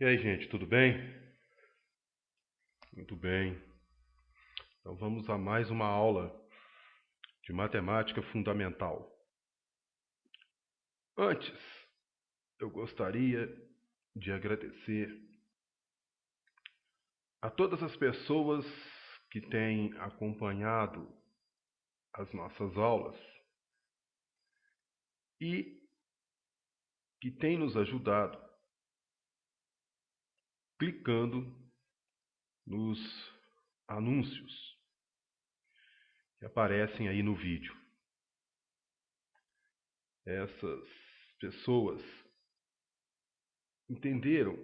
E aí, gente, tudo bem? Muito bem. Então vamos a mais uma aula de matemática fundamental. Antes, eu gostaria de agradecer a todas as pessoas que têm acompanhado as nossas aulas e que têm nos ajudado clicando nos anúncios que aparecem aí no vídeo. Essas pessoas entenderam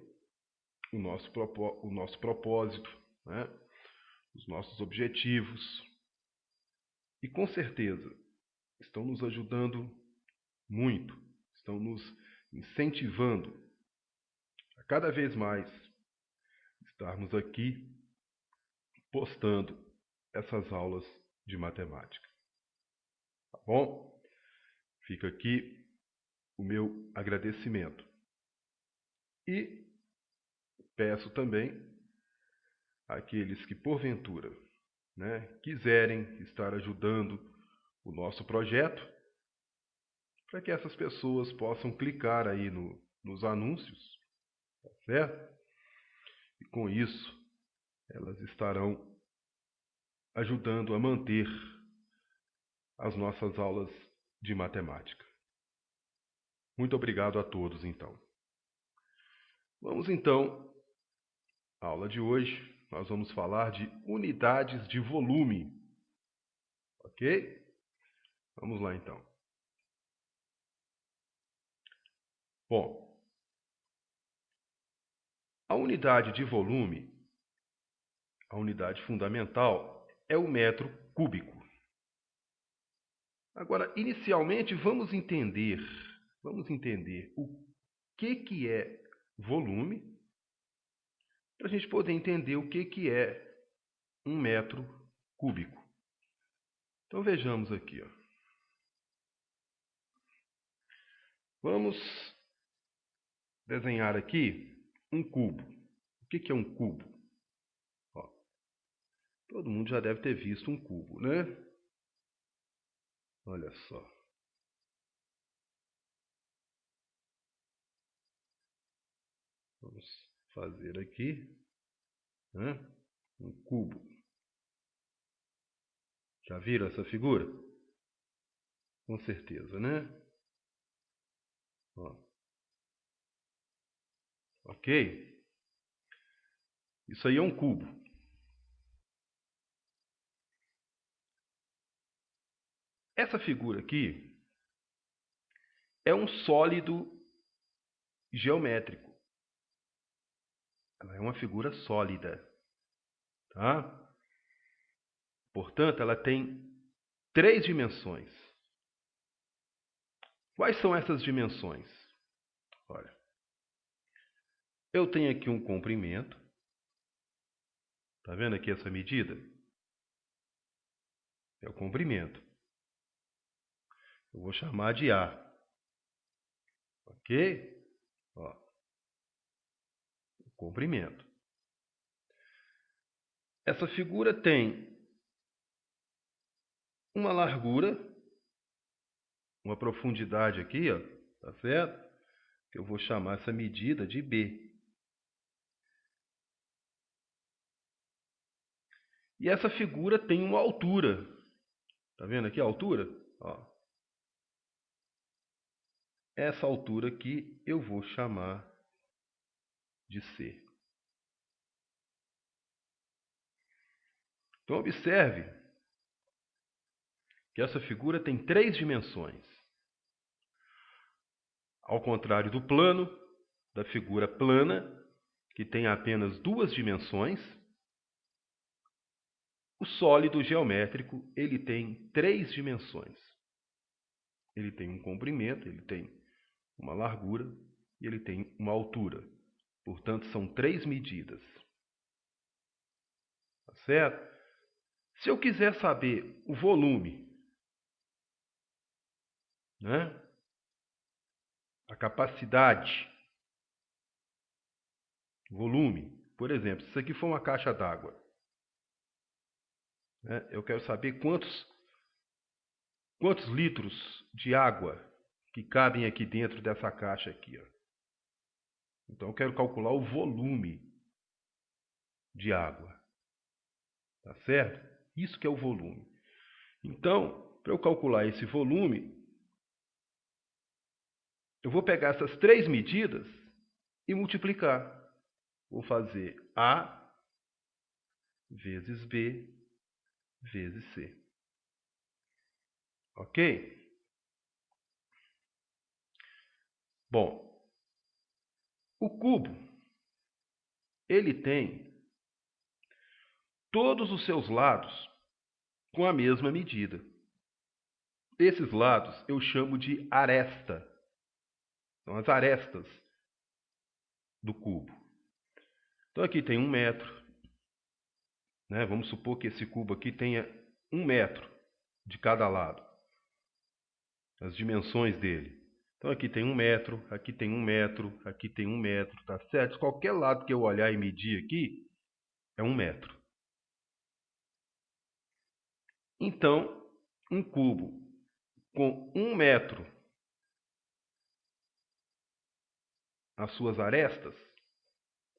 o nosso propósito, né? Os nossos objetivos e, com certeza, estão nos ajudando muito, estão nos incentivando a cada vez mais estarmos aqui postando essas aulas de matemática. Tá bom? Fica aqui o meu agradecimento. E peço também àqueles que, porventura, quiserem estar ajudando o nosso projeto, para que essas pessoas possam clicar aí nos anúncios, tá certo? E com isso, elas estarão ajudando a manter as nossas aulas de matemática. Muito obrigado a todos, então. Vamos, então, à aula de hoje. Nós vamos falar de unidades de volume. Ok? Vamos lá, então. Bom, a unidade de volume, a unidade fundamental, é o metro cúbico. Agora, inicialmente, vamos entender o que é volume, para a gente poder entender o que é um metro cúbico. Então vejamos aqui, ó. Vamos desenhar aqui um cubo. O que é um cubo? Ó, todo mundo já deve ter visto um cubo, né? Olha só. Vamos fazer aqui, né, um cubo. Já viram essa figura? Com certeza, né? Ó, ok? Isso aí é um cubo. Essa figura aqui é um sólido geométrico. Ela é uma figura sólida, tá? Portanto, ela tem 3 dimensões. Quais são essas dimensões? Olha, eu tenho aqui um comprimento. Tá vendo aqui essa medida? É o comprimento. Eu vou chamar de A. Ok? Ó, o comprimento. Essa figura tem uma largura, uma profundidade aqui, ó, tá certo? Que eu vou chamar essa medida de B. E essa figura tem uma altura. Tá vendo aqui a altura? Ó. Essa altura aqui eu vou chamar de C. Então observe que essa figura tem 3 dimensões. Ao contrário do plano, da figura plana, que tem apenas 2 dimensões, o sólido geométrico ele tem 3 dimensões. Ele tem um comprimento, ele tem uma largura e ele tem uma altura. Portanto, são 3 medidas. Tá certo? Se eu quiser saber o volume, né, a capacidade Volume. Por exemplo, se isso aqui for uma caixa d'água, né, eu quero saber quantos litros de água que cabem aqui dentro dessa caixa aqui, ó. Então eu quero calcular o volume de água. Tá certo? Isso que é o volume. Então, para eu calcular esse volume, eu vou pegar essas três medidas e multiplicar. Vou fazer A vezes B vezes C. Ok? Bom, o cubo, ele tem todos os seus lados com a mesma medida. Esses lados eu chamo de aresta. São as arestas do cubo. Então aqui tem 1 metro, né? Vamos supor que esse cubo aqui tenha 1 metro de cada lado. As dimensões dele. Então aqui tem 1 metro, aqui tem 1 metro, aqui tem 1 metro, tá certo? Qualquer lado que eu olhar e medir aqui é 1 metro. Então, um cubo com 1 metro as suas arestas,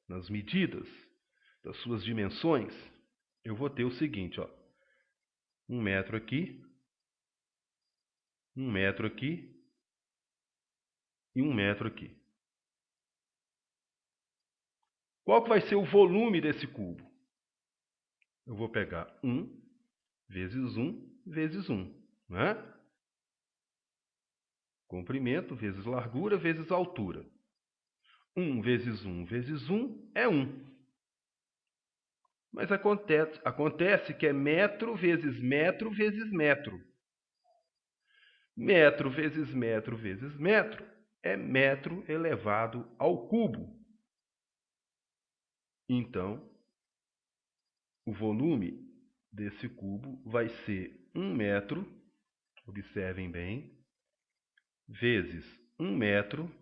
nas medidas das suas dimensões, eu vou ter o seguinte, ó. 1 metro aqui, 1 metro aqui e 1 metro aqui. Qual que vai ser o volume desse cubo? Eu vou pegar 1 vezes 1 vezes 1, né? Comprimento vezes largura vezes altura. 1 vezes 1 vezes 1 é 1. Mas acontece que é metro vezes metro vezes metro. Metro vezes metro vezes metro é metro elevado ao cubo. Então, o volume desse cubo vai ser 1 metro, observem bem, vezes 1 metro,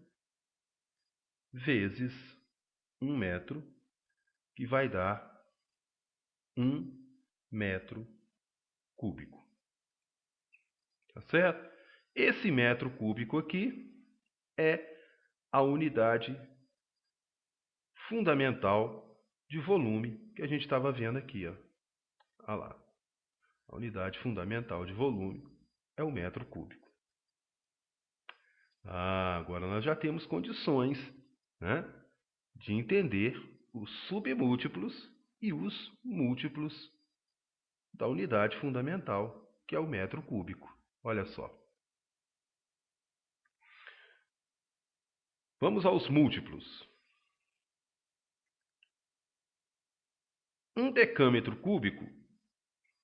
vezes 1 metro, que vai dar 1 metro cúbico. Tá certo? Esse metro cúbico aqui é a unidade fundamental de volume que a gente estava vendo aqui, ó. Olha lá. A unidade fundamental de volume é o metro cúbico. Agora nós já temos condições, né, de entender os submúltiplos e os múltiplos da unidade fundamental, que é o metro cúbico. Olha só. Vamos aos múltiplos. Um decâmetro cúbico,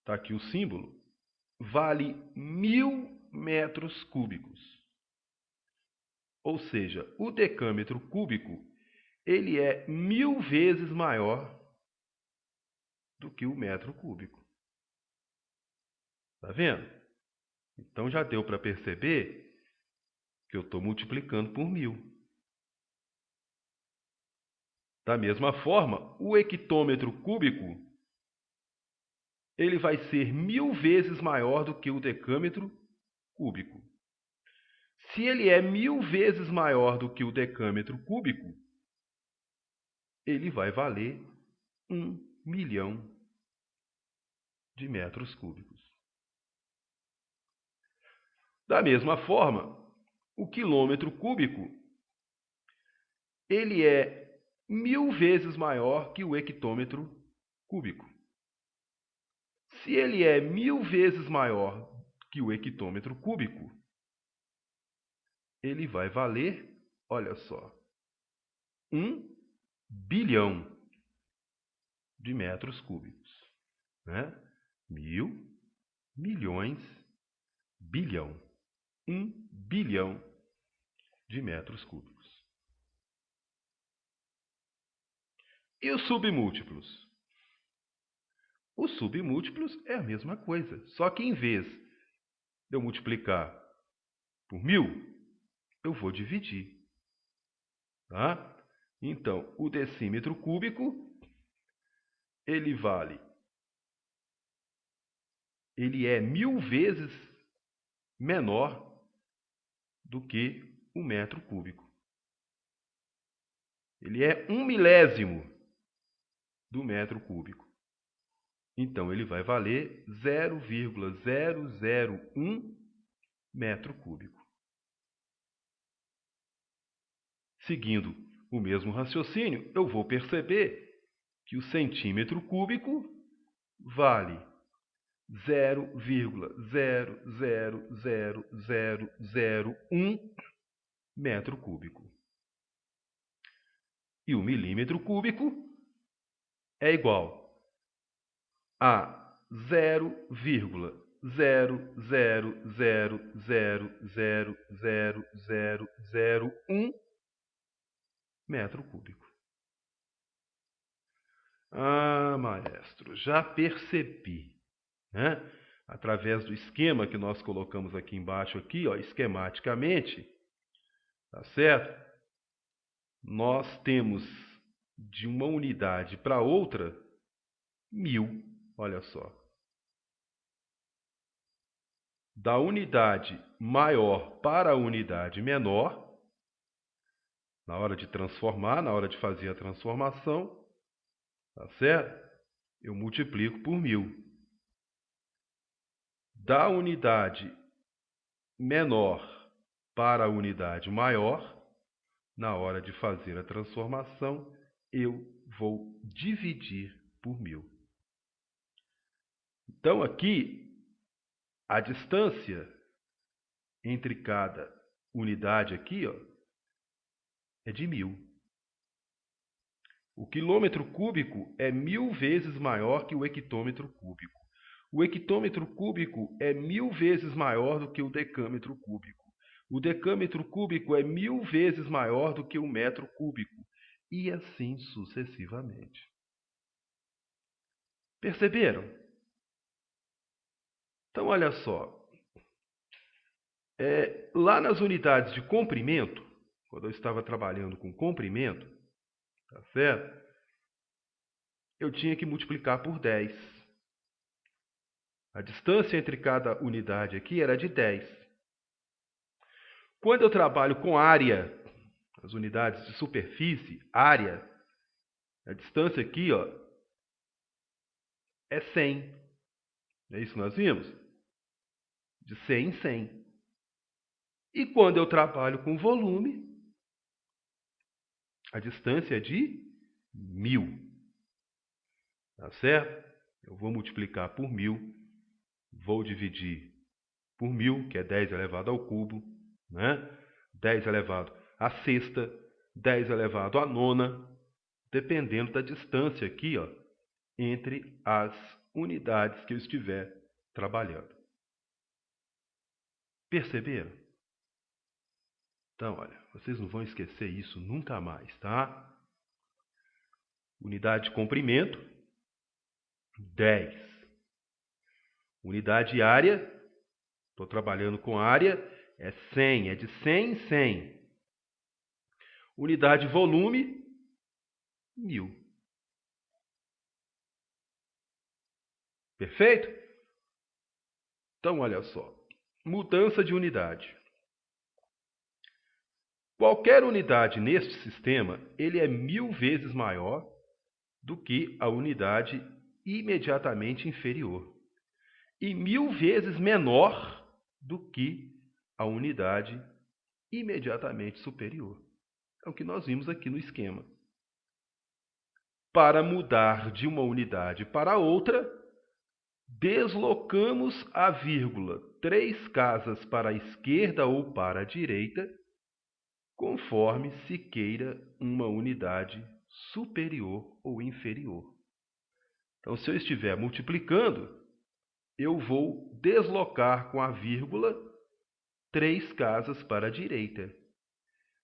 está aqui o símbolo, vale 1000 metros cúbicos. Ou seja, o decâmetro cúbico, ele é 1000 vezes maior do que o metro cúbico. Tá vendo? Então já deu para perceber que eu estou multiplicando por 1000. Da mesma forma, o hectômetro cúbico, ele vai ser 1000 vezes maior do que o decâmetro cúbico. Se ele é 1000 vezes maior do que o decâmetro cúbico, ele vai valer 1 milhão de metros cúbicos. Da mesma forma, o quilômetro cúbico, ele é 1000 vezes maior que o hectômetro cúbico. Se ele é 1000 vezes maior que o hectômetro cúbico, ele vai valer, olha só, 1 bilhão de metros cúbicos, né? 1000, milhões, bilhão. 1 bilhão de metros cúbicos. E os submúltiplos? Os submúltiplos é a mesma coisa, só que em vez de eu multiplicar por 1000, eu vou dividir. Tá? Então, o decímetro cúbico, ele é 1000 vezes menor do que o metro cúbico. Ele é 1/1000 do metro cúbico. Então, ele vai valer 0,001 metro cúbico. Seguindo o mesmo raciocínio, eu vou perceber que o centímetro cúbico vale 0,00001 metro cúbico. E o milímetro cúbico é igual a 0,0000001 metro cúbico. Ah, maestro, já percebi, né? Através do esquema que nós colocamos aqui embaixo, aqui, ó, esquematicamente, tá certo? Nós temos de uma unidade para outra 1000, olha só. Da unidade maior para a unidade menor, na hora de transformar, na hora de fazer a transformação, tá certo? Eu multiplico por 1000. Da unidade menor para a unidade maior, na hora de fazer a transformação, eu vou dividir por 1000. Então, aqui, a distância entre cada unidade aqui, ó, é de 1000. O quilômetro cúbico é 1000 vezes maior que o hectômetro cúbico. O hectômetro cúbico é 1000 vezes maior do que o decâmetro cúbico. O decâmetro cúbico é 1000 vezes maior do que o metro cúbico. E assim sucessivamente. Perceberam? Então, olha só. Lá nas unidades de comprimento, quando eu estava trabalhando com comprimento, tá certo? Eu tinha que multiplicar por 10. A distância entre cada unidade aqui era de 10. Quando eu trabalho com área, as unidades de superfície, área, a distância aqui, ó, é 100. É isso que nós vimos? De 100 em 100. E quando eu trabalho com volume, a distância é de 1000. Tá certo? Eu vou multiplicar por 1000, vou dividir por 1000, que é 10 elevado ao cubo, né? 10 elevado à sexta, 10 elevado à nona, dependendo da distância aqui, ó, entre as unidades que eu estiver trabalhando. Perceberam? Então, olha, vocês não vão esquecer isso nunca mais, tá? Unidade de comprimento, 10. Unidade área, estou trabalhando com área, é 100, é de 100 em 100. Unidade volume, 1000. Perfeito? Então, olha só. Mudança de unidade. Qualquer unidade neste sistema, ele é 1000 vezes maior do que a unidade imediatamente inferior. E 1000 vezes menor do que a unidade imediatamente superior. É o que nós vimos aqui no esquema. Para mudar de uma unidade para outra, deslocamos a vírgula 3 casas para a esquerda ou para a direita, conforme se queira uma unidade superior ou inferior. Então, se eu estiver multiplicando, eu vou deslocar com a vírgula 3 casas para a direita.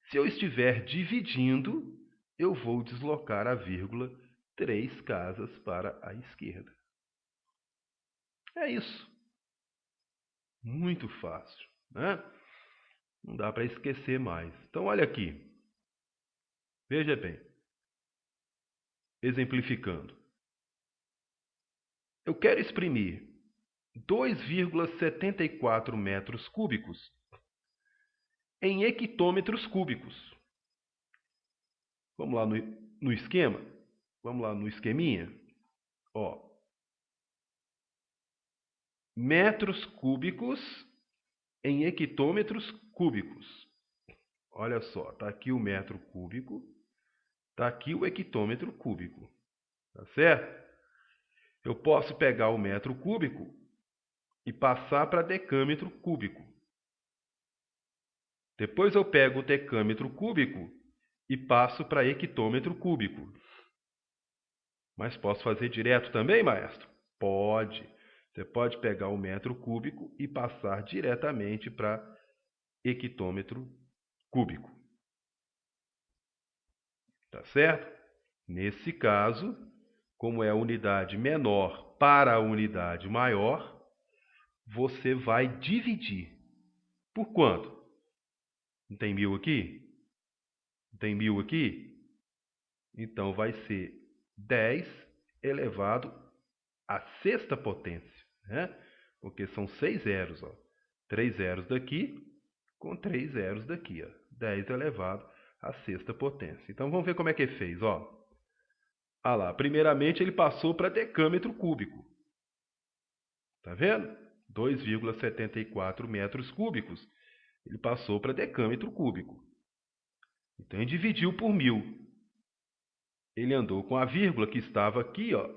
Se eu estiver dividindo, eu vou deslocar a vírgula 3 casas para a esquerda. É isso. Muito fácil, né? Não dá para esquecer mais. Então, olha aqui. Veja bem, exemplificando. Eu quero exprimir 2,74 metros cúbicos em hectômetros cúbicos. Vamos lá no esquema? Vamos lá no esqueminha? Ó, metros cúbicos em hectômetros cúbicos. Olha só, está aqui o metro cúbico, está aqui o hectômetro cúbico. Tá certo? Eu posso pegar o metro cúbico e passar para decâmetro cúbico. Depois eu pego o decâmetro cúbico e passo para hectômetro cúbico. Mas posso fazer direto também, maestro? Pode. Você pode pegar o metro cúbico e passar diretamente para hectômetro cúbico. Tá certo? Nesse caso, como é a unidade menor para a unidade maior, você vai dividir. Por quanto? Não tem 1000 aqui? Não tem 1000 aqui? Então vai ser 10 elevado à sexta potência, né? Porque são 6 zeros, ó. 3 zeros daqui com 3 zeros daqui, ó. 10 elevado à sexta potência. Então vamos ver como é que ele fez, ó. Ah lá, primeiramente ele passou para decâmetro cúbico. Tá vendo? 2,74 metros cúbicos. Ele passou para decâmetro cúbico. Então ele dividiu por 1000. Ele andou com a vírgula que estava aqui, ó.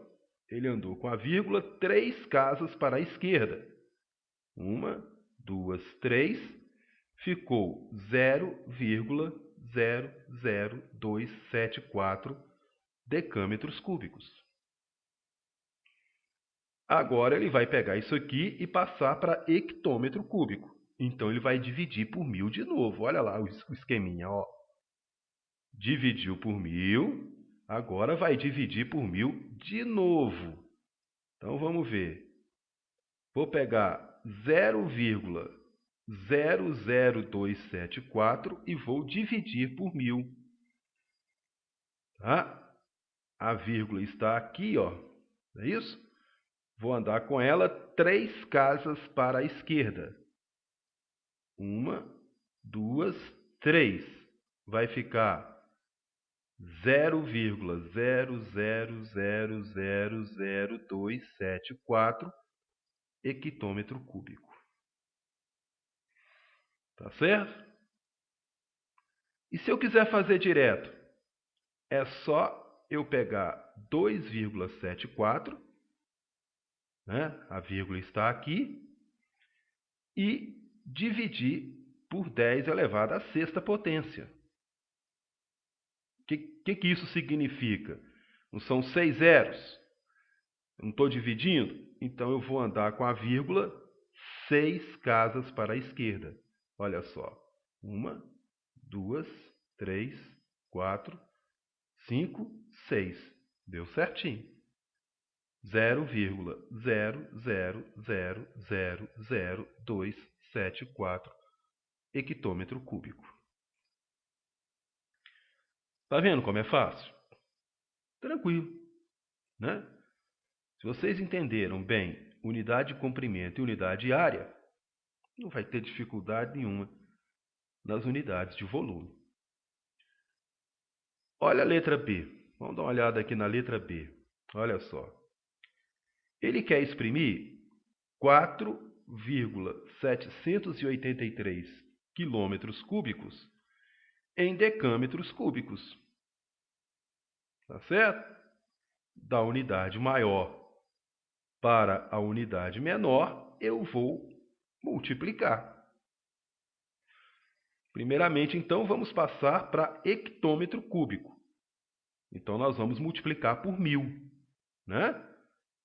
Ele andou com a vírgula 3 casas para a esquerda. 1, 2, 3. Ficou 0,00274 decâmetros cúbicos. Agora ele vai pegar isso aqui e passar para hectômetro cúbico. Então ele vai dividir por 1000 de novo. Olha lá o esqueminha, ó. Dividiu por 1000, agora vai dividir por 1000 de novo. Então vamos ver. Vou pegar 0,00274 e vou dividir por 1000. Tá? A vírgula está aqui, ó. Não é isso? Vou andar com ela 3 casas para a esquerda. 1, 2, 3. Vai ficar 0,0000274 hectômetro cúbico. Tá certo? E se eu quiser fazer direto? É só eu pegar 2,74, né? A vírgula está aqui, e dividir por 10 elevado à sexta potência. O que isso significa? Não são 6 zeros? Eu não estou dividindo? Então eu vou andar com a vírgula 6 casas para a esquerda. Olha só. 1, 2, 3, 4, 5, 6. Deu certinho. 0,0000274 hectômetro cúbico. Tá vendo como é fácil? Tranquilo, né? Se vocês entenderam bem unidade de comprimento e unidade de área, não vai ter dificuldade nenhuma nas unidades de volume. Olha a letra B. Vamos dar uma olhada aqui na letra B. Olha só. Ele quer exprimir 4,783 quilômetros cúbicos em decâmetros cúbicos. Tá certo? Da unidade maior para a unidade menor, eu vou multiplicar. Primeiramente, então, vamos passar para hectômetro cúbico. Então, nós vamos multiplicar por 1000, né?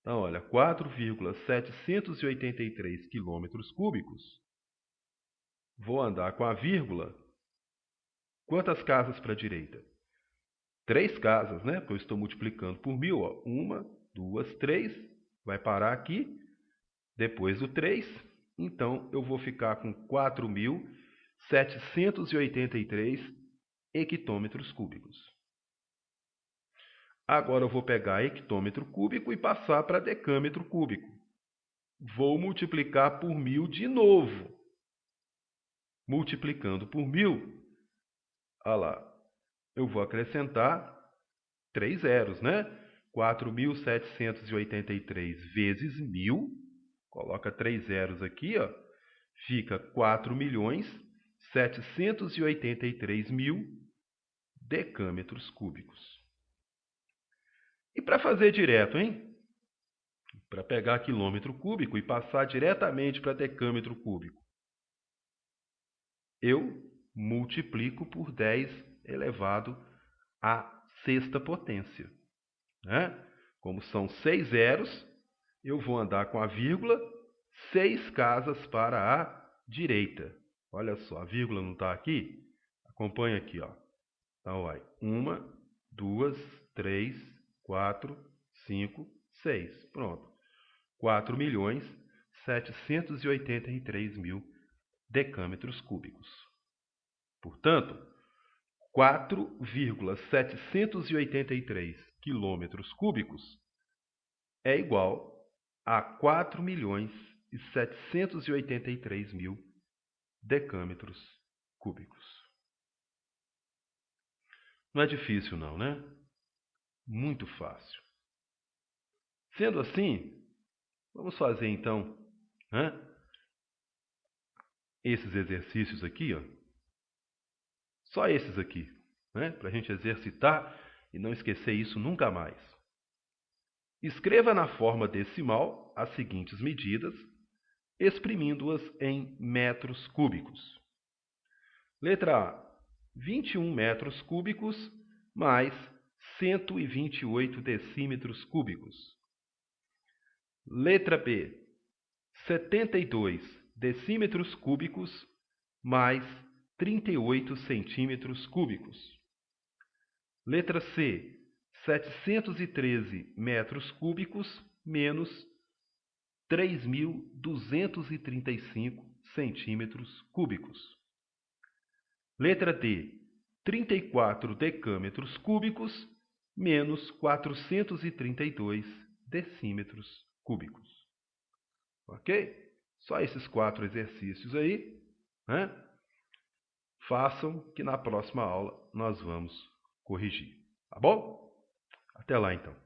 Então, olha, 4,783 quilômetros cúbicos. Vou andar com a vírgula. Quantas casas para a direita? 3 casas, né? Porque eu estou multiplicando por 1000. Ó. 1, 2, 3. Vai parar aqui. Depois do 3. Então, eu vou ficar com 4.783 hectômetros cúbicos. Agora eu vou pegar hectômetro cúbico e passar para decâmetro cúbico. Vou multiplicar por 1000 de novo. Multiplicando por 1000, olha lá, eu vou acrescentar 3 zeros, né? 4.783 vezes 1000, coloca 3 zeros aqui, ó, fica 4.783.000 decâmetros cúbicos. E para fazer direto, hein? Para pegar quilômetro cúbico e passar diretamente para decâmetro cúbico, eu multiplico por 10 elevado à sexta potência, né? Como são 6 zeros, eu vou andar com a vírgula 6 casas para a direita. Olha só, a vírgula não está aqui? Acompanha aqui, ó. Então, vai. 1, 2, 3, 4, 5, 6. Pronto. 4.783.000 decâmetros cúbicos. Portanto, 4,783 quilômetros cúbicos é igual a 4.783.000 decâmetros cúbicos. Não é difícil não, né? Muito fácil. Sendo assim, vamos fazer então, né, esses exercícios aqui, ó. Só esses aqui, né, para a gente exercitar e não esquecer isso nunca mais. Escreva na forma decimal as seguintes medidas, exprimindo-as em metros cúbicos. Letra A, 21 metros cúbicos mais 128 decímetros cúbicos. Letra B, 72 decímetros cúbicos mais 38 centímetros cúbicos. Letra C, 713 metros cúbicos menos 3.235 centímetros cúbicos. Letra D, 34 decâmetros cúbicos menos 432 decímetros cúbicos. Ok? Só esses 4 exercícios aí, né? Façam que na próxima aula nós vamos corrigir. Tá bom? Até lá então.